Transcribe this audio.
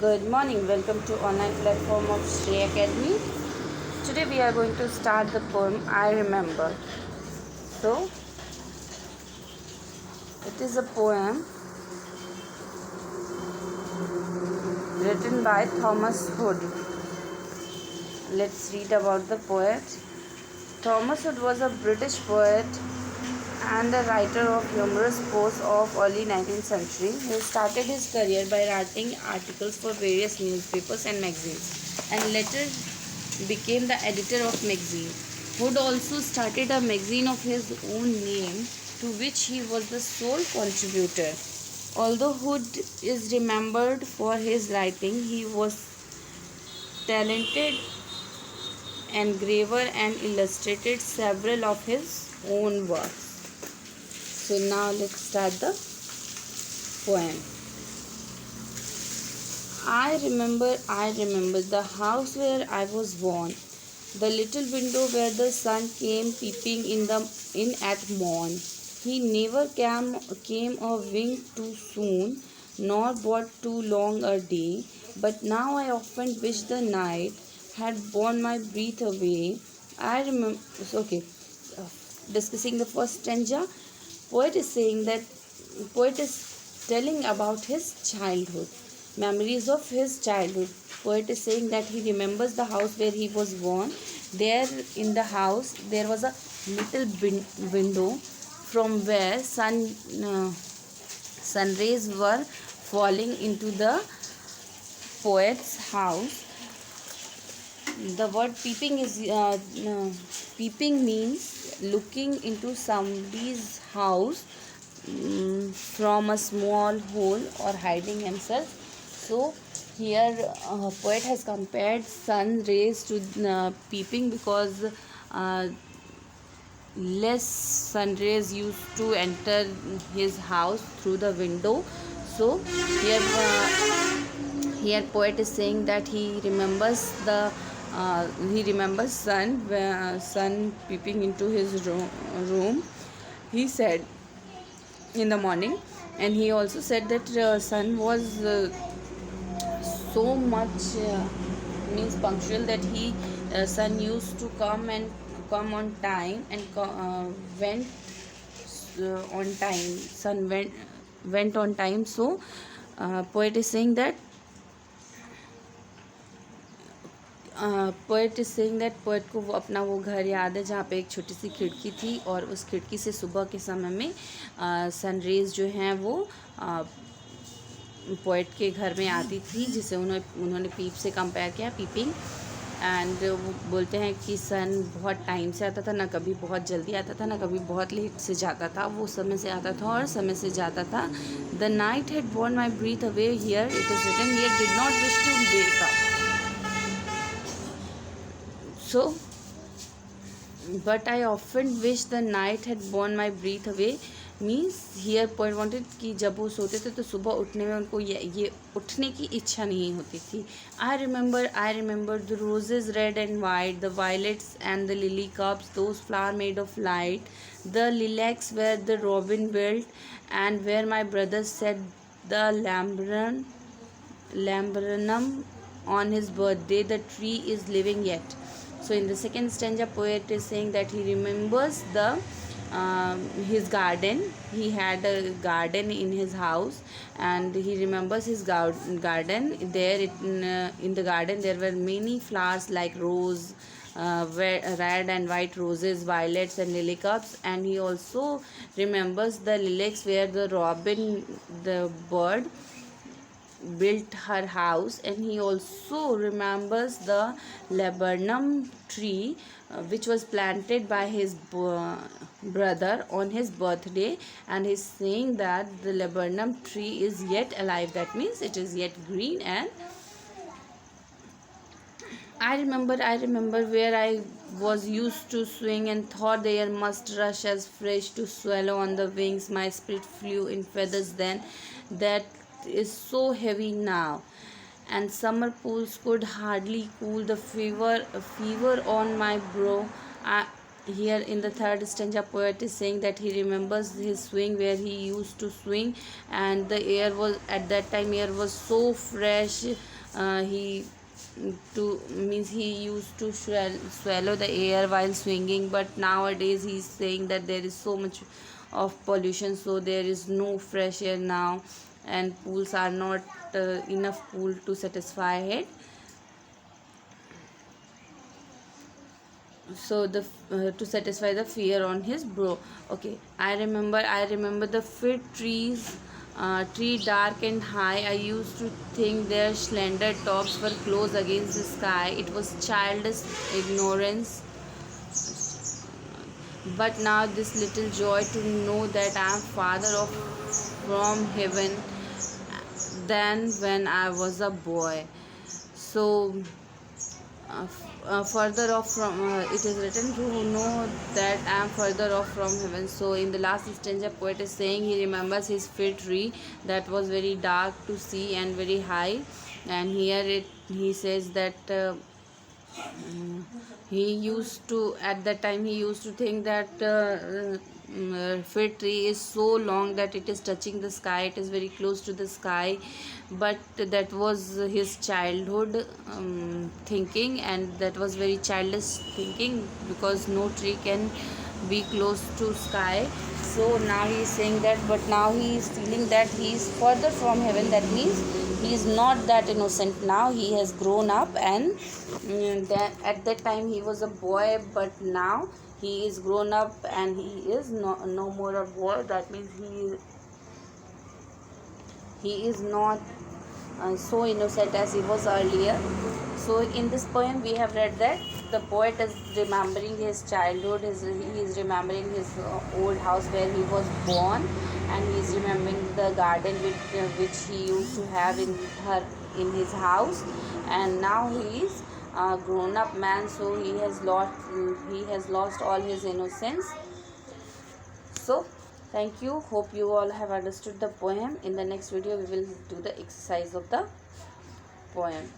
Good morning, welcome to online platform of Shri Academy. Today we are going to start the poem I Remember. So, it is a poem written by Thomas Hood. Let's read about the poet. Thomas Hood was a British poet and a writer of humorous prose of early 19th century. He started his career by writing articles for various newspapers and magazines and later became the editor of magazine. Hood also started a magazine of his own name to which he was the sole contributor. Although Hood is remembered for his writing, he was talented engraver and illustrated several of his own works. So now let's start the poem. I remember the house where I was born, the little window where the sun came peeping in at morn. He never came a wink too soon, nor brought too long a day. But now I often wish the night had borne my breath away. I remember. Okay, discussing the first stanza. Poet is saying that poet is telling about his childhood, memories of his childhood. Poet is saying that he remembers the house where he was born. There in the house there was a little window from where sun rays were falling into the poet's house. The word peeping is peeping means looking into somebody's house from a small hole or hiding himself. So here poet has compared sun rays to peeping because less sun rays used to enter his house through the window. So here poet is saying that he remembers sun peeping into his room. He said in the morning, and he also said that sun was so much means punctual that he sun used to come on time and went on time. Sun went on time. So poet is saying that poet को वो अपना वो घर याद है जहाँ पे एक छोटी सी खिड़की थी और उस खिड़की से सुबह के समय में सनरेज जो हैं वो पोएट के घर में आती थी, जिसे उन्होंने पीप से कंपेयर किया, पीपिंग. एंड वो बोलते हैं कि सन बहुत टाइम से आता था, ना कभी बहुत जल्दी आता था, ना कभी बहुत लेट से जाता था. वो समय से आता था और समय से जाता था. The night had borne my breath away, here it is written, here did not wish to wake up. So, but I often wish the night had borne my breath away. Means here point wanted कि जब वो सोते थे तो सुबह उठने में उनको ये उठने की इच्छा नहीं होती थी. I remember the roses red and white, the violets and the lily cups, those flower made of light, the lilacs where the robin built and where my brother set the lambranum on his birthday. The tree is living yet. So in the second stanza, poet is saying that he remembers his garden. He had a garden in his house, and he remembers his garden. There in the garden there were many flowers like rose, red and white roses, violets and lily cups. And he also remembers the lilacs where the robin, the bird, built her house. And he also remembers the laburnum tree which was planted by his brother on his birthday. And he's saying that the laburnum tree is yet alive, that means it is yet green. And I remember where I was used to swing and thought the air must rush as fresh to swallow on the wings. My spirit flew in feathers then, that is so heavy now, and summer pools could hardly cool the fever on my brow. here in the third stanza, poet is saying that he remembers his swing where he used to swing, and the air was at that time air was so fresh. He to means he used to swallow the air while swinging, but nowadays he's saying that there is so much of pollution, so there is no fresh air now, and pools are not enough pool to satisfy it. So the to satisfy the fear on his bro. Okay, I remember the fig trees, tree dark and high. I used to think their slender tops were close against the sky. It was childish ignorance, but now this little joy to know that I am father of from heaven than when I was a boy. So further off from it is written to know that I am further off from heaven. So in the last stanza, poet is saying he remembers his fig tree that was very dark to see and very high, and here it he says that he used to at that time he used to think that fig tree is so long that it is touching the sky, it is very close to the sky, but that was his childhood thinking, and that was very childish thinking, because no tree can be close to sky. So now he is saying that, but now he is feeling that he is further from heaven. That means he is not that innocent now. He has grown up, and at that time he was a boy, but now he is grown up and he is no more a boy. That means he is not so innocent as he was earlier. So in this poem we have read that the poet is remembering his childhood, he is remembering his old house where he was born, and he is remembering the garden which he used to have in his house, and now he is a grown up man, so he has lost all his innocence. So thank you, hope you all have understood the poem. In the next video we will do the exercise of the poem.